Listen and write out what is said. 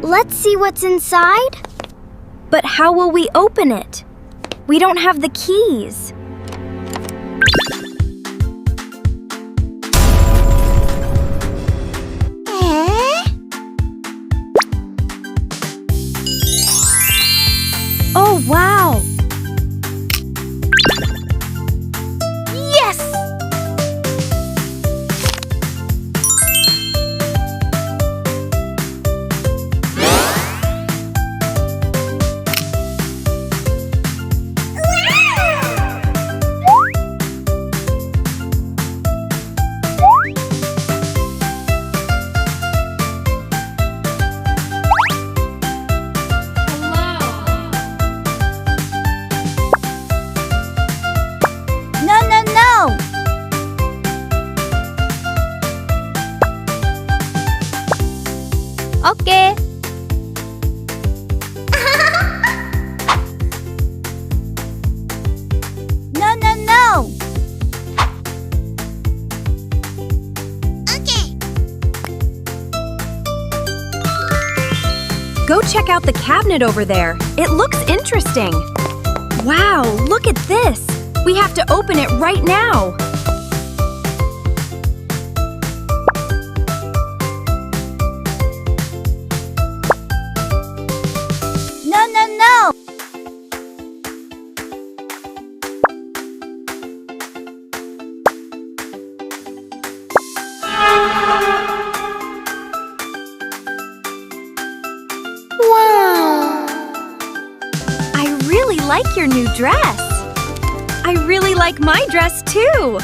Let's see what's inside. But how will we open it? We don't have the keys. Oh, wow! Yes! Okay. No. Okay. Go check out the cabinet over there. It looks interesting. Wow, look at this. We have to open it right now. No. Wow. I really like your new dress. I really like my dress too.